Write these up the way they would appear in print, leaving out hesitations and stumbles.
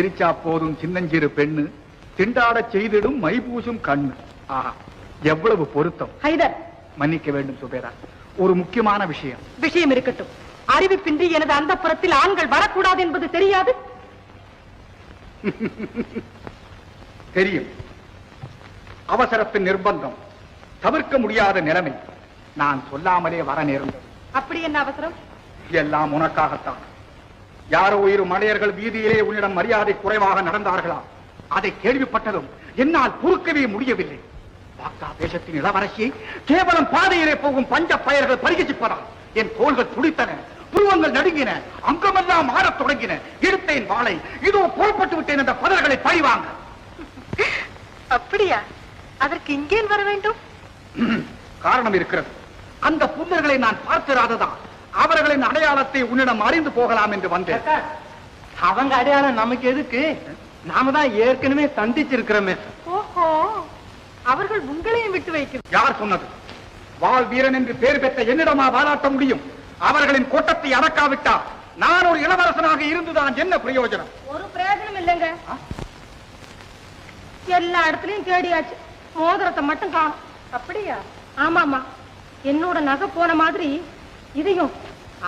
சிரிச்சா போதும் சின்னஞ்சிறு பெண்ணு, திண்டாட செய்திடும் மைபூசும் கண்ணு. ஆஹா, எவ்வளவு பொருத்தம். ஹைதர், மன்னிக்க வேண்டும் சுபேரா, ஒரு முக்கியமான விஷயம். விஷயம் இருக்கட்டும். அறிவிப்பின்றி எனது அந்தப்புறத்தில் ஆண்கள் வரக்கூடாது என்பது தெரியாது? தெரியும். அவசரத்தின் நிர்பந்தம், தவிர்க்க முடியாத நிலைமை. நான் சொல்லாமலே வர நேர்ந்தது. அப்படி என்ன அவசரம்? எல்லாம் உனக்காகத்தான். யாரோ இரு மடையர்கள் வீதியிலே உன்னிடம் மரியாதை குறைவாக நடந்தார்களா? அதை கேள்விப்பட்டதும் என்னால் பொறுக்கவே முடியவில்லை. பாக்தா தேசத்தின் இளவரசியை கேவலம் பாதையிலே போகும் பஞ்ச பயர்கள் பரிகசிப்பதால் என் தோள்கள் துடித்தன, புருவங்கள் நடுங்கின, அங்கமெல்லாம் மாறத் தொடங்கின. எடுத்தேன் வாளை, இதோ புறப்பட்டு விட்டேன் என்ற பதர்களை பழிவாங்க. அப்படியா? அதற்கு இங்கே வர வேண்டும்? காரணம் இருக்கிறது. அந்த புன்னர்களை நான் பார்த்திராததான் அவர்களின் அடையாளத்தை உன்னிடம் அறிந்து போகலாம் என்று வந்தேன். அவங்க அடையாளம் நமக்கு எதுக்கு? நாம தான் ஏற்கனவே சந்திச்சிருக்கிறோமே. ஓஹோ, அவர்கள் உங்களையும் விட்டு வைக்கிறார். யார் சொன்னது? வாள் வீரன் என்று பேர் பெற்ற என்னிடமா வாலாட்ட முடியும்? அவர்களின் கூட்டத்தை அடக்காவிட்டால் நான் ஒரு இளவரசனாக இருந்துதான் என்ன பிரயோஜனம்? ஒரு பிரயோஜனம் இல்லைங்க. எல்லா இடத்துலயும் தேடியாச்சு, மோதிரத்தை மட்டும் காணும். அப்படியா? ஆமாமா, என்னோட நகை போன மாதிரி இதையும்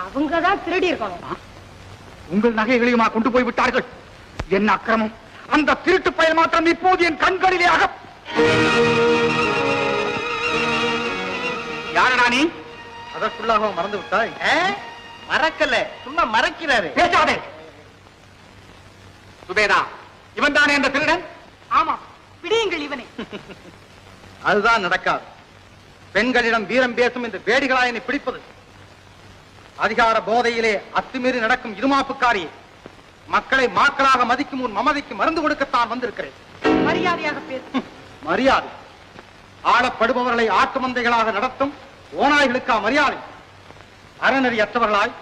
அவங்கதான் திருடி இருக்கணும். உங்கள் நகைகளையுமா கொண்டு போய் விட்டார்கள்? என்ன அக்கிரமம்! அந்த திருட்டு பயல் மாத்திரம் இப்போது என் கண்களிலே யாரடா நீ? அதற்குள்ளாக மறந்து விட்டாய்? மறக்கல, சும்மா மறக்கிறாரு. பேசாதே சுபேதா. இவன் தானே அந்த திருடன்? ஆமா, பிடியுங்கள் இவனை. அதுதான் நடக்காது. பெண்களிடம் வீரம் பேசும் இந்த வேடிகளா என்னை பிடிப்பது? அதிகார போதையிலே அத்துமீறி நடக்கும் இருமாப்புக்காரியை மக்களை மாக்களாக மதிக்கும் உன் மமதைக்கு மருந்து கொடுக்கத்தான் வந்திருக்கிறேன். மரியாதையாக பேசு. மரியாதை? ஆளப்படுபவர்களை ஆட்டு மந்தைகளாக நடத்தும் ஓநாய்களுக்கா மரியாதை? அறநெறி அற்றவர்களாய்,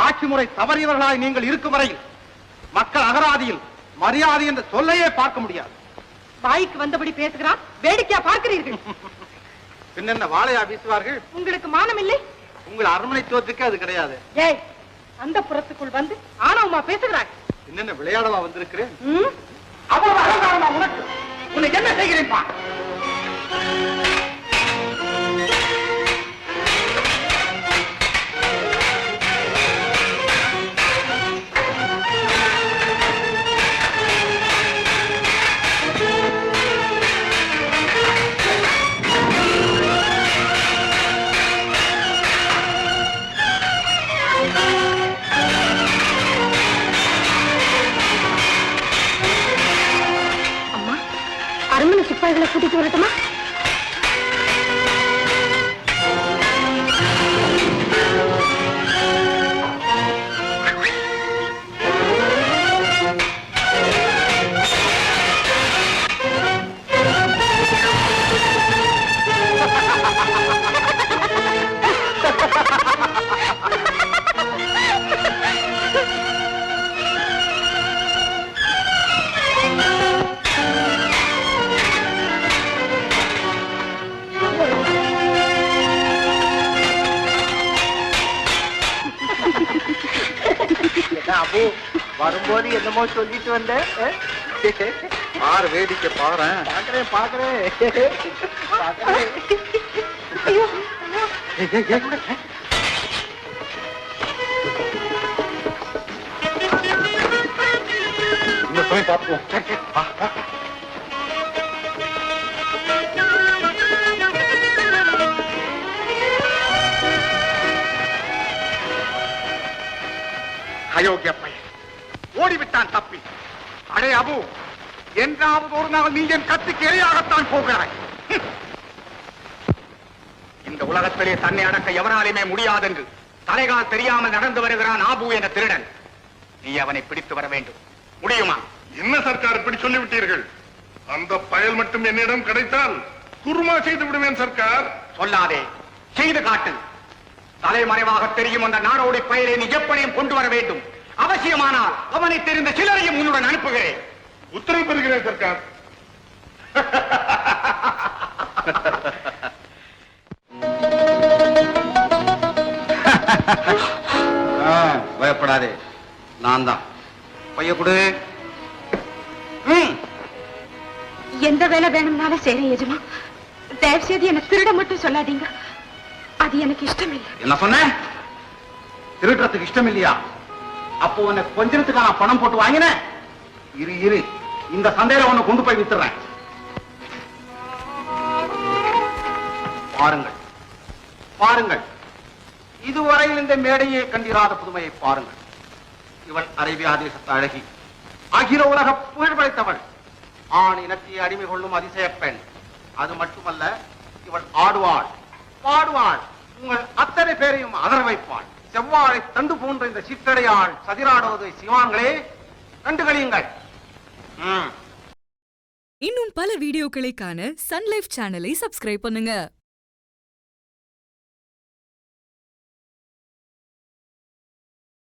ஆட்சி முறை தவறியவர்களாய் நீங்கள் இருக்கும் வரையில் மக்கள் அகராதியில் மரியாதை என்ற சொல்லையே பார்க்க முடியாது. வாய்க்கு வந்தபடி பேசுகிறான், வேடிக்கையா பார்க்கிறீர்கள். பின்ன வாழையா வீசுவார்கள்? உங்களுக்கு மானம் இல்லை? உங்கள் அரண்மனை தோற்றுக்கு அது கிடையாது. ஏய், அந்த புறத்துக்குள் வந்து ஆணவமா பேசுகிறாய். என்னென்ன விளையாடவா வந்திருக்கிறேன்? அவ்வளவு அகங்காரமா உனக்கு? உன்னை என்ன செய்கிறேன் பா? அரண்மனை சிப்பாய்களை கூட்டிட்டு வரட்டுமா? வரும்போது என்னமோ சொல்லிட்டு வந்த. ஆறு வேடிக்கை பாரு. பாக்குறேன் பாக்குறேன். இன்னும் போய் பார்ப்போம். அயோக்கிய பையன் ஓடிவிட்டான் தப்பி. அடே அபு, என்றாவது ஒரு நாள் நீ என் கத்திக்கு இரையாகத்தான் போகிறாய். இந்த உலகத்திலே தன்னை அடக்க எவனாலுமே முடியாதென்று தலைகால் தெரியாமல் நடந்து வருகிறான் ஆபு என்ற திருடன். நீ அவனை பிடித்து வர வேண்டும். முடியுமா? என்ன சர்க்கார் இப்படி சொல்லிவிட்டீர்கள்? அந்த பயல் மட்டும் என்னிடம் கிடைத்தால் குருமா செய்து விடுவேன் சர்க்கார். சொல்லாதே, செய்து காட்டு. தலைமறைவாக தெரியும் அந்த நாடோடி பயலை நீ எப்படியும் கொண்டு வர வேண்டும். அவசியமானால் அவனை தெரிந்த சிலரையும் உன்னுடன் அனுப்புகிறேன். உத்தரவு பெறுகிறேன் சர்க்கார். பயப்படாதே, நான் தான். பைய கொடு. எந்த வேலை வேணும்னாலும் செய்றேன் எஜமா. தயவு செய்து என்ன திருட மட்டும் சொல்லாதீங்க. அது எனக்கு இஷ்டம் இல்லை. என்ன சொன்ன? திருடுறதுக்கு இஷ்டம் இல்லையா? அப்போ உன்னை கொஞ்சத்துக்கு நான் பணம் போட்டு வாங்கினேன். இரு இந்த சந்தையில உன்னை கொண்டு போய் வித்துறேன். பாருங்கள், இதுவரையில் இந்த மேடையை கண்டிராத புதுமையை பாருங்கள். இவள் அரேபியா தேசத்து அழகி, அகில உலக புகழ் படைத்தவள், ஆண் இனத்தை அடிமை கொள்ளும் அதிசய பெண். அது மட்டுமல்ல, இவள் ஆடுவாள், பாடுவாள், உங்கள் அத்தனை பேரையும் அதர வைப்பாள். செவ்வாழை தண்டு போன்ற இந்த சிற்றடையாள் சதிராடுவதை சிவான்களே கண்டுகளியுங்கள். இன்னும் பல வீடியோக்களை காண சன் லைஃப் சேனலை சப்ஸ்கிரைப் பண்ணுங்க.